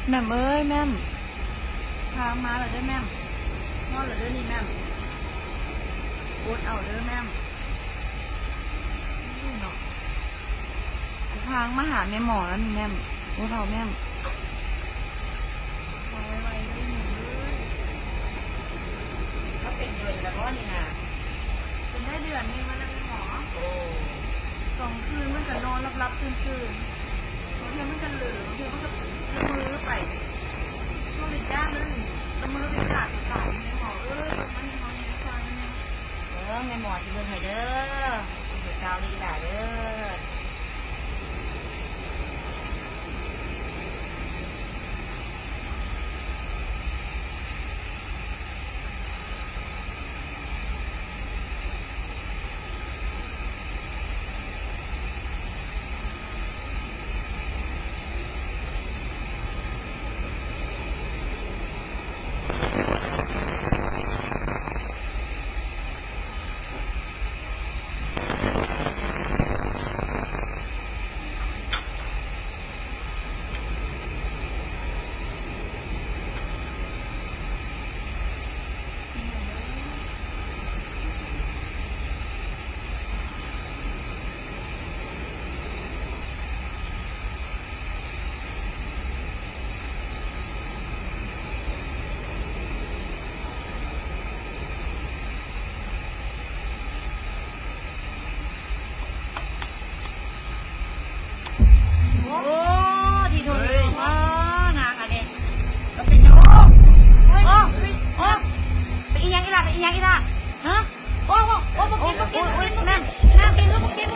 แม่มเอ้ยแม่มพามาเหรอเด้อแม่มนอนเหรอเด้อนี่แม่มโอ๊ตเอาเด้อแม่มนี่เนาะทางมาหาแม่หมอแล้วนี่แม่มโอ๊ตเอาแม่มไวๆเลยหนูเลยก็เป็นเดือนแล้วก็นี่นะ เป็นได้เดือนนึงแล้วนะแม่หมอ โอ้ 2 คืนมันจะนอนรับๆตื่นๆบางทีมันจะเหลือบางทีมันก็ละมือไปช่วงเด็กยากเลยละมือไปขาดตายแม่หมอมันนอนในฟัน แม่หมอที่เบิ่งให้เด้อเด็กเก่าดีหล่ะเด้อโอ้ที่ดูอ๋อนางอันนี้ก็เป็นโอ้โอ้โอ้ไปอีหยังอีล่ะไปอีหยังอีล่ะฮะโอ้โอ้โอ้บอกกินนั่นกินลูกบอกกิน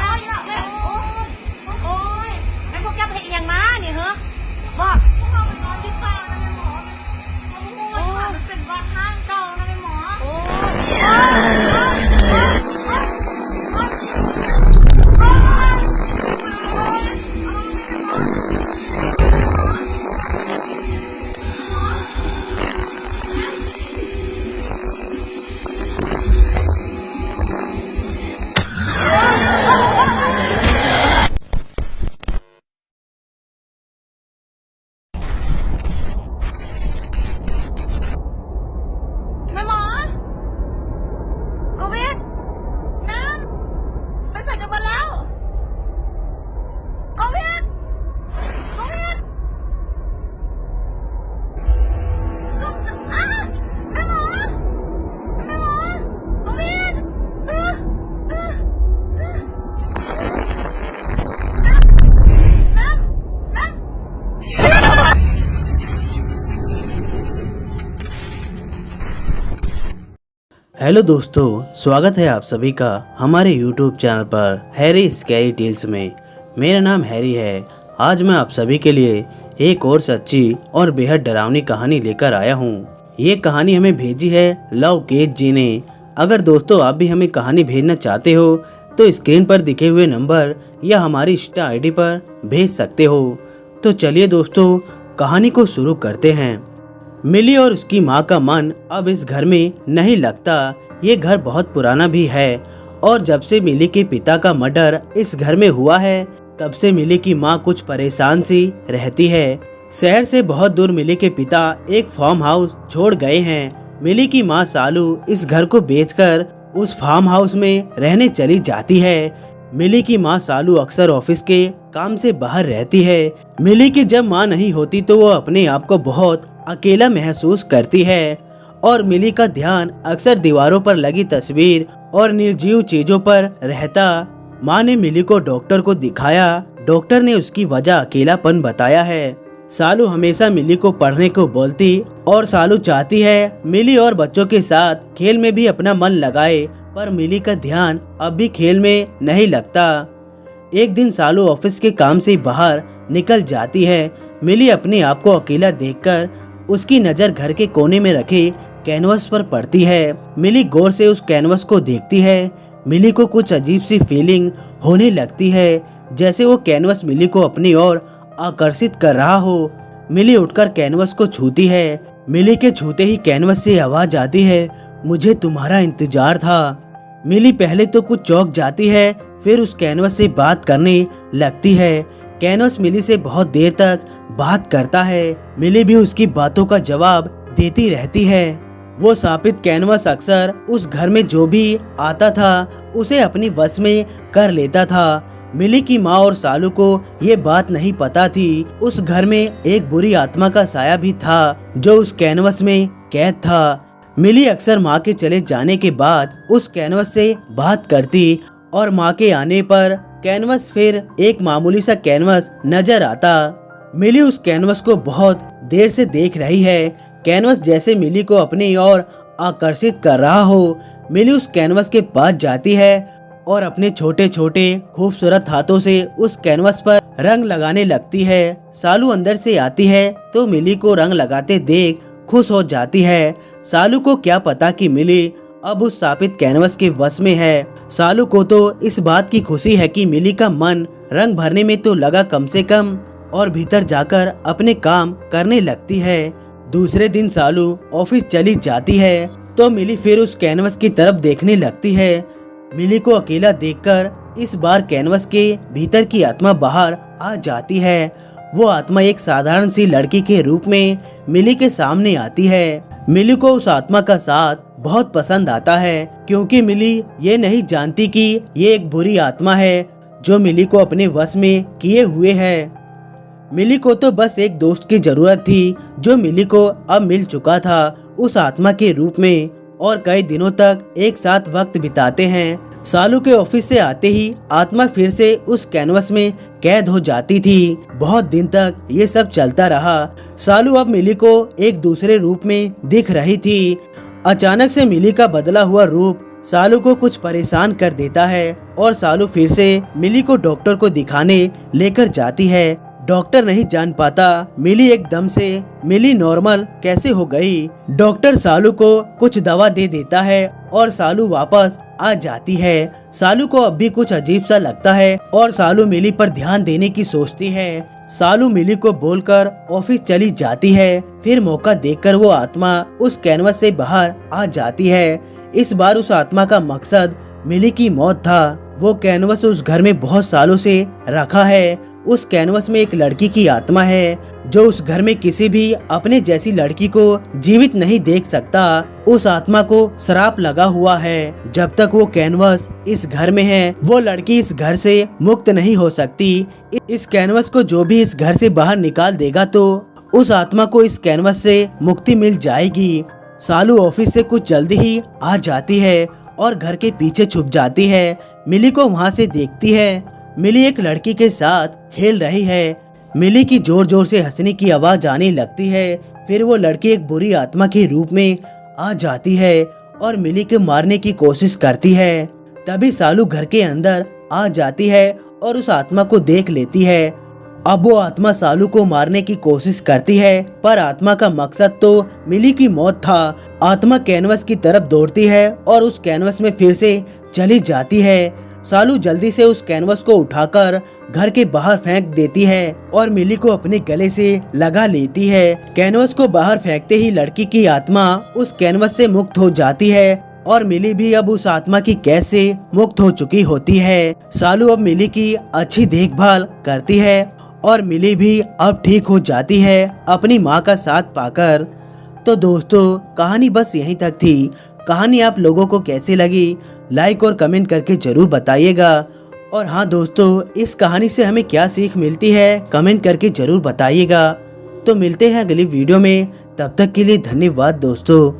เอาอีล่ะแม่โอ้ยแม่พวกแกไปอีหยังมาเนี่ยเหรอบอก พวกเราไปนอนที่ป่านะแม่หมอมันเป็นวัดห้างเก่านะแม่หมอโอ้แม่หมอโควิดน้ำไปใส่กันหมดแล้วโควิดแม่หมอโควิดहेलो दोस्तों, स्वागत है आप सभी का हमारे YouTube चैनल पर हैरी स्कैरी टेल्स में। मेरा नाम हैरी है। आज मैं आप सभी के लिए एक और सच्ची और बेहद डरावनी कहानी लेकर आया हूँ। ये कहानी हमें भेजी है लवकेश जी ने। अगर दोस्तों आप भी हमें कहानी भेजना चाहते हो तो स्क्रीन पर दिखे हुए नंबर या हमारी इंस्टा आईडी पर भेज सकते हो। तो चलिए दोस्तों, कहानी को शुरू करते हैं। मिली और उसकी माँ का मन अब इस घर में नहीं लगता। ये घर बहुत पुराना भी है और जब से मिली के पिता का मर्डर इस घर में हुआ है तब से मिली की माँ कुछ परेशान सी रहती है। शहर से बहुत दूर मिली के पिता एक फार्म हाउस छोड़ गए हैं। मिली की माँ सालू इस घर को बेचकर उस फार्म हाउस में रहने चली जाती है। मिली की माँ सालू अक्सर ऑफिस के काम से बाहर रहती है। मिली की जब माँ नहीं होती तो वो अपने आप को बहुत अकेला महसूस करती है और मिली का ध्यान अक्सर दीवारों पर लगी तस्वीर और निर्जीव चीजों पर रहता। माँ ने मिली को डॉक्टर को दिखाया। डॉक्टर ने उसकी वजह अकेलापन बताया है। सालू हमेशा मिली को पढ़ने को बोलती और सालू चाहती है मिली और बच्चों के साथ खेल में भी अपना मन लगाए, पर मिली का ध्यान अब भी खेल में नहीं लगता। एक दिन सालू ऑफिस के काम से बाहर निकल जाती है। मिली अपने आप को अकेला देखकर उसकी नज़र घर के कोने में रखे कैनवस पर पड़ती है। मिली गौर से उस कैनवस को देखती है। मिली को कुछ अजीब सी फीलिंग होने लगती है, जैसे वो कैनवस मिली को अपनी ओर आकर्षित कर रहा हो। मिली उठकर कैनवस को छूती है। मिली के छूते ही कैनवस से आवाज आती है, मुझे तुम्हारा इंतजार था। मिली पहले तो कुछ चौंक जाती है, फिर उस कैनवस से बात करने लगती है। कैनवस मिली से बहुत देर तक बात करता है। मिली भी उसकी बातों का जवाब देती रहती है। वो शापित कैनवस अक्सर उस घर में जो भी आता था उसे अपनी वश में कर लेता था। मिली की माँ और सालू को ये बात नहीं पता थी। उस घर में एक बुरी आत्मा का साया भी था जो उस कैनवस में कैद था। मिली अक्सर माँ के चले जाने के बाद उस कैनवस से बात करती और माँ के आने पर कैनवस फिर एक मामूली सा कैनवस नजर आता। मिली उस कैनवस को बहुत देर से देख रही है। कैनवस जैसे मिली को अपनी ओर आकर्षित कर रहा हो। मिली उस कैनवस के पास जाती है और अपने छोटे छोटे खूबसूरत हाथों से उस कैनवस पर रंग लगाने लगती है। सालू अंदर से आती है तो मिली को रंग लगाते देख खुश हो जाती है। सालू को क्या पता कि मिली अब उस शापित कैनवस के वश में है। सालू को तो इस बात की खुशी है कि मिली का मन रंग भरने में तो लगा कम से कम, और भीतर जाकर अपने काम करने लगती है। दूसरे दिन सालू ऑफिस चली जाती है तो मिली फिर उस कैनवस की तरफ देखने लगती है। मिली को अकेला देखकर इस बार कैनवस के भीतर की आत्मा बाहर आ जाती है। वो आत्मा एक साधारण सी लड़की के रूप में मिली के सामने आती है। मिली को उस आत्मा का साथ बहुत पसंद आता है क्योंकि मिली ये नहीं जानती कि ये एक बुरी आत्मा है जो मिली को अपने वश में किए हुए है। मिली को तो बस एक दोस्त की जरूरत थी जो मिली को अब मिल चुका था उस आत्मा के रूप में, और कई दिनों तक एक साथ वक्त बिताते हैं। सालू के ऑफिस से आते ही आत्मा फिर से उस कैनवस में कैद हो जाती थी। बहुत दिन तक ये सब चलता रहा। सालू अब मिली को एक दूसरे रूप में दिख रही थी। अचानक से मिली का बदला हुआ रूप सालू को कुछ परेशान कर देता है और सालू फिर से मिली को डॉक्टर को दिखाने लेकर जाती है। डॉक्टर नहीं जान पाता मिली एकदम से मिली नॉर्मल कैसे हो गई। डॉक्टर सालू को कुछ दवा दे देता है और सालू वापस आ जाती है। सालू को अब भी कुछ अजीब सा लगता है और सालू मिली पर ध्यान देने की सोचती है। सालू मिली को बोलकर ऑफिस चली जाती है। फिर मौका देखकर वो आत्मा उस कैनवस से बाहर आ जाती है। इस बार उस आत्मा का मकसद मिली की मौत था। वो कैनवस उस घर में बहुत सालों से रखा है। उस कैनवस में एक लड़की की आत्मा है जो उस घर में किसी भी अपने जैसी लड़की को जीवित नहीं देख सकता। उस आत्मा को श्राप लगा हुआ है। जब तक वो कैनवस इस घर में है वो लड़की इस घर से मुक्त नहीं हो सकती। इस कैनवस को जो भी इस घर से बाहर निकाल देगा तो उस आत्मा को इस कैनवस से मुक्ति मिल जाएगी। सालू ऑफिस से कुछ जल्दी ही आ जाती है और घर के पीछे छुप जाती है। मिली को वहाँ से देखती है। मिली एक लड़की के साथ खेल रही है। मिली की जोर जोर से हंसने की आवाज आने लगती है। फिर वो लड़की एक बुरी आत्मा के रूप में आ जाती है और मिली को मारने की कोशिश करती है। तभी सालू घर के अंदर आ जाती है और उस आत्मा को देख लेती है। अब वो आत्मा सालू को मारने की कोशिश करती है पर आत्मा का मकसद तो मिली की मौत था। आत्मा कैनवस की तरफ दौड़ती है और उस कैनवस में फिर से चली जाती है। सालू जल्दी से उस कैनवस को उठाकर घर के बाहर फेंक देती है और मिली को अपने गले से लगा लेती है। कैनवस को बाहर फेंकते ही लड़की की आत्मा उस कैनवस से मुक्त हो जाती है और मिली भी अब उस आत्मा की कैद से मुक्त हो चुकी होती है। सालू अब मिली की अच्छी देखभाल करती है और मिली भी अब ठीक हो जाती है अपनी माँ का साथ पाकर। तो दोस्तों कहानी बस यहीं तक थी। कहानी आप लोगों को कैसी लगी लाइक और कमेंट करके जरूर बताइएगा। और हाँ दोस्तों इस कहानी से हमें क्या सीख मिलती है कमेंट करके जरूर बताइएगा। तो मिलते हैं अगली वीडियो में, तब तक के लिए धन्यवाद दोस्तों।